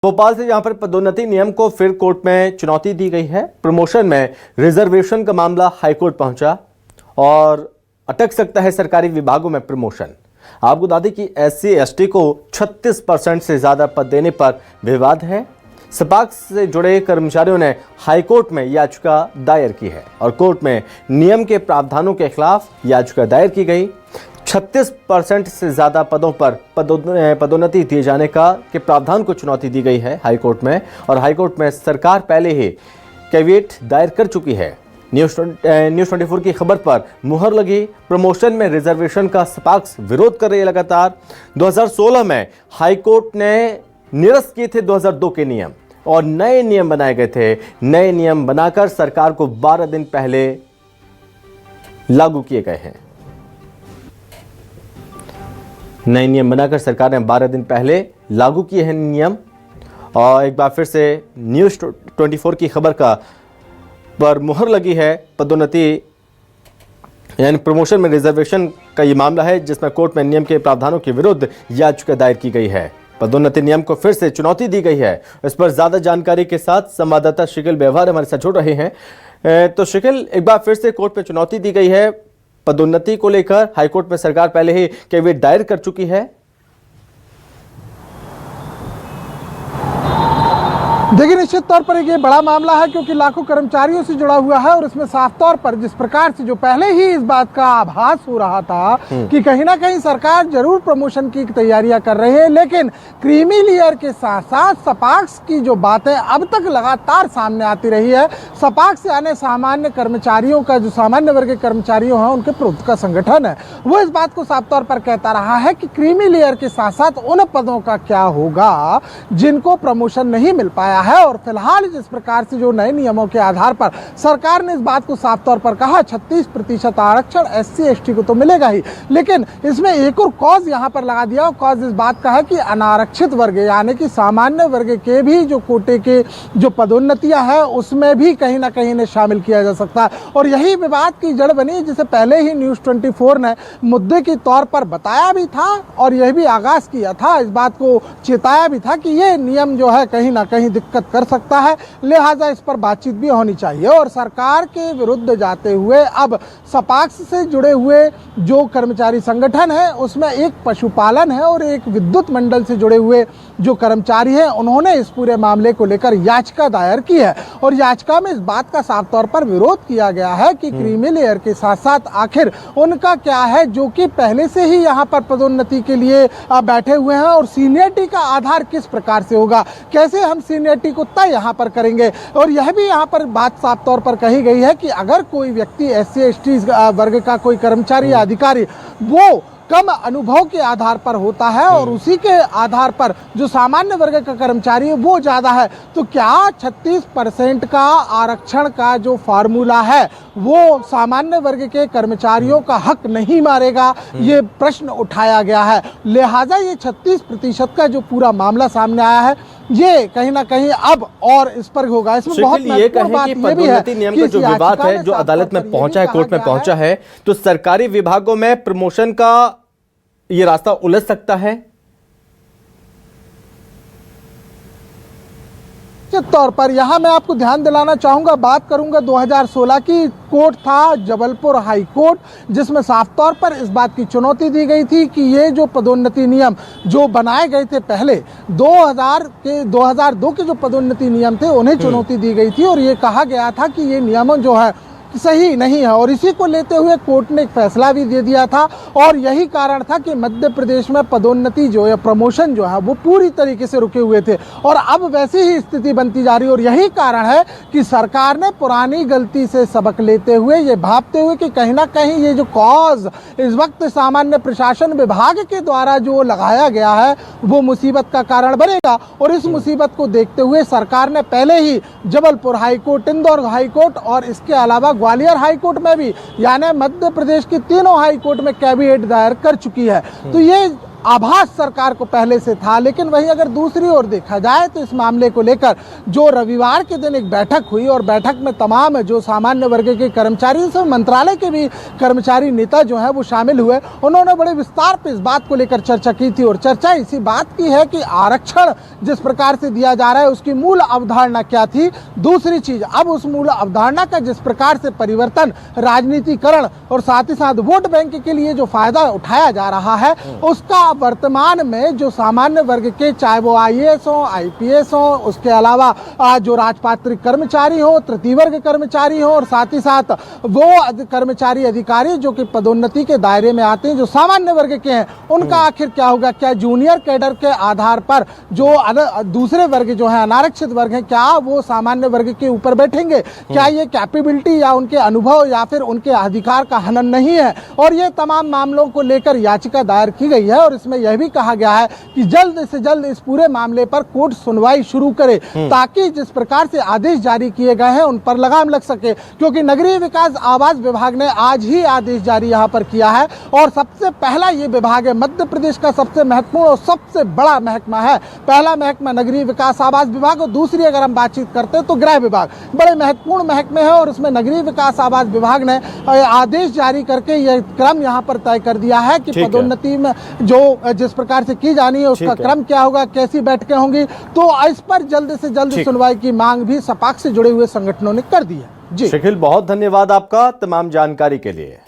भोपाल से यहां पर पदोन्नति नियम को फिर कोर्ट में चुनौती दी गई है। प्रमोशन में रिजर्वेशन का मामला हाईकोर्ट पहुंचा और अटक सकता है सरकारी विभागों में प्रमोशन। आपको बता दें कि SC/ST को 36% से ज्यादा पद देने पर विवाद है। सपाक्स से जुड़े कर्मचारियों ने हाईकोर्ट में याचिका दायर की है और कोर्ट में नियम के प्रावधानों के खिलाफ याचिका दायर की गई। 36% से ज्यादा पदों पर पदोन्नति दिए जाने के प्रावधान को चुनौती दी गई है हाईकोर्ट में, और हाईकोर्ट में सरकार पहले ही कैविएट दायर कर चुकी है। न्यूज़ 24 की खबर पर मुहर लगी। प्रमोशन में रिजर्वेशन का सपाक्स विरोध कर रही है लगातार। 2016 में हाईकोर्ट ने निरस्त किए थे 2002 के नियम और नए नियम बनाए गए थे। नए नियम बनाकर सरकार को 12 दिन पहले लागू किए गए हैं। नए नियम बनाकर सरकार ने 12 दिन पहले लागू किए हैं नियम। और एक बार फिर से न्यूज़ 24 की खबर पर मुहर लगी है। पदोन्नति यानी प्रमोशन में रिजर्वेशन का ये मामला है जिसमें कोर्ट में नियम के प्रावधानों के विरुद्ध याचिका दायर की गई है। पदोन्नति नियम को फिर से चुनौती दी गई है। इस पर ज्यादा जानकारी के साथ संवाददाता शिकिल व्यवहार हमारे साथ जुड़ रहे हैं। तो शिकिल, एक बार फिर से कोर्ट में चुनौती दी गई है पदोन्नति को लेकर। हाईकोर्ट में सरकार पहले ही कैविएट दायर कर चुकी है। देखिए, निश्चित तौर पर ये बड़ा मामला है क्योंकि लाखों कर्मचारियों से जुड़ा हुआ है और इसमें साफ तौर पर जिस प्रकार से जो पहले ही इस बात का आभास हो रहा था कि कहीं ना कहीं सरकार जरूर प्रमोशन की तैयारियां कर रही है, लेकिन क्रीमी लेयर के साथ साथ सपाक्स की जो बातें अब तक लगातार सामने आती रही है। सपाक्स यानी सामान्य कर्मचारियों का, जो सामान्य वर्ग के कर्मचारियों हैं उनके प्रभुत्व का संगठन है, वो इस बात को साफ तौर पर कहता रहा है कि क्रीमी लेयर के साथ साथ उन पदों का क्या होगा जिनको प्रमोशन नहीं मिल पाया है। और फिलहाल जिस प्रकार से जो नए नियमों के आधार पर सरकार ने इस बात को साफ तौर पर कहा 36% आरक्षण SC/ST को तो मिलेगा ही, लेकिन इसमें एक और कॉज यहां पर लगा दिया। कॉज इस बात का है कि अनारक्षित वर्ग यानी कि सामान्य वर्ग के भी जो कोटे के जो पदोन्नतियां हैं उसमें भी कहीं ना कहीं इन्हें शामिल किया जा सकता है। और यही विवाद की जड़ बनी, जिसे पहले ही न्यूज़ 24 ने मुद्दे के तौर पर बताया भी था और यह भी आगाज किया था, इस बात को चेताया भी था कि ये नियम जो है कहीं ना कहीं दिक्कत कर सकता है, लिहाजा इस पर बातचीत भी होनी चाहिए। और सरकार के विरुद्ध जाते हुए अब सपाक्स से जुड़े हुए जो कर्मचारी संगठन है उसमें एक पशुपालन है और एक विद्युत मंडल से जुड़े हुए जो कर्मचारी हैं उन्होंने इस पूरे मामले को लेकर याचिका दायर की है। और याचिका में इस बात का साफ तौर पर विरोध किया गया है कि क्रीमी लेयर के साथ साथ आखिर उनका क्या है जो कि पहले से ही यहाँ पर पदोन्नति के लिए बैठे हुए हैं, और सीनियरिटी का आधार किस प्रकार से होगा, कैसे हम सीनियरिटी को तय यहाँ पर करेंगे। और यह भी यहाँ पर बात साफ तौर पर कही गई है कि अगर कोई व्यक्ति SC/ST वर्ग का कोई कर्मचारी या अधिकारी वो कम अनुभव के आधार पर होता है और उसी के आधार पर जो सामान्य वर्ग का कर्मचारी है वो ज्यादा है, तो क्या 36% का आरक्षण का जो फार्मूला है वो सामान्य वर्ग के कर्मचारियों का हक नहीं मारेगा, ये प्रश्न उठाया गया है। लिहाजा ये 36% का जो पूरा मामला सामने आया है ये कहीं ना कहीं अब और इस पर होगा। इसमें बहुत महत्वपूर्ण बात ये भी है नियम का जो विवाद है जो अदालत में पहुंचा है, कोर्ट में पहुंचा है, तो सरकारी विभागों में प्रमोशन का ये रास्ता उलझ सकता है। निश्चित तौर पर यहाँ मैं आपको ध्यान दिलाना चाहूंगा, बात करूंगा 2016 की। कोर्ट था जबलपुर हाई कोर्ट, जिसमें साफ तौर पर इस बात की चुनौती दी गई थी कि ये जो पदोन्नति नियम जो बनाए गए थे पहले 2002 के जो पदोन्नति नियम थे उन्हें चुनौती दी गई थी और ये कहा गया था कि ये नियम जो है सही नहीं है। और इसी को लेते हुए कोर्ट ने एक फैसला भी दे दिया था और यही कारण था कि मध्य प्रदेश में पदोन्नति जो है, प्रमोशन जो है वो पूरी तरीके से रुके हुए थे और अब वैसी ही स्थिति बनती जा रही है। और यही कारण है कि सरकार ने पुरानी गलती से सबक लेते हुए ये भापते हुए कि कहीं ना कहीं ये जो कॉज इस वक्त सामान्य प्रशासन विभाग के द्वारा जो लगाया गया है वो मुसीबत का कारण बनेगा। और इस मुसीबत को देखते हुए सरकार ने पहले ही जबलपुर हाईकोर्ट, इंदौर हाईकोर्ट और इसके अलावा ग्वालियर हाईकोर्ट में भी, यानी मध्य प्रदेश की तीनों हाईकोर्ट में कैविएट दायर कर चुकी है। तो ये आभास सरकार को पहले से था। लेकिन वहीं अगर दूसरी ओर देखा जाए तो इस मामले को लेकर जो रविवार के दिन एक बैठक हुई और बैठक में तमाम जो सामान्य वर्ग के कर्मचारी से मंत्रालय के भी कर्मचारी नेता जो है वो शामिल हुए, उन्होंने बड़े विस्तार पे इस बात को लेकर चर्चा की थी। और चर्चा इसी बात की है कि आरक्षण जिस प्रकार से दिया जा रहा है उसकी मूल अवधारणा क्या थी। दूसरी चीज, अब उस मूल अवधारणा का जिस प्रकार से परिवर्तन, राजनीतिकरण और साथ ही साथ वोट बैंक के लिए जो फायदा उठाया जा रहा है, उसका वर्तमान में जो सामान्य वर्ग के, चाहे वो IAS हो, IPS हो, उसके अलावा जो राजपात्रिक कर्मचारी हो, तृतीय वर्ग कर्मचारी हो और साथ ही साथ वो कर्मचारी अधिकारी जो कि पदोन्नति के दायरे में आते हैं, जो सामान्य वर्ग के हैं, उनका आखिर क्या होगा। क्या जूनियर कैडर के आधार पर जो दूसरे वर्ग जो है, अनारक्षित वर्ग है, क्या वो सामान्य वर्ग के ऊपर बैठेंगे? क्या ये कैपेबिलिटी या उनके अनुभव या फिर उनके अधिकार का हनन नहीं है? और ये तमाम मामलों को लेकर याचिका दायर की गई है और इसमें यह भी कहा गया है कि जल्द से जल्द इस पूरे मामले पर कोर्ट सुनवाई शुरू करे, ताकि जिस प्रकार से आदेश जारी किए गए हैं उन पर लगाम लग सके। क्योंकि नगरीय विकास आवास विभाग ने आज ही आदेश जारी यहां पर किया है और सबसे पहला ये विभाग है, मध्य प्रदेश का सबसे महत्वपूर्ण और सबसे बड़ा महकमा है। पहला महकमा नगरीय विकास आवास विभाग और दूसरी अगर हम बातचीत करते हैं तो गृह विभाग। बड़े महत्वपूर्ण महकमे हैं और उसमें नगरीय विकास आवास विभाग ने आदेश जारी करके यह क्रम यहाँ पर तय कर दिया है कि पदोन्नति में जो जिस प्रकार से की जानी है उसका क्रम क्या होगा, कैसी बैठकें होंगी। तो इस पर जल्द से जल्द सुनवाई की मांग भी सपाक्स से जुड़े हुए संगठनों ने कर दी है। जी शकील, बहुत धन्यवाद आपका तमाम जानकारी के लिए।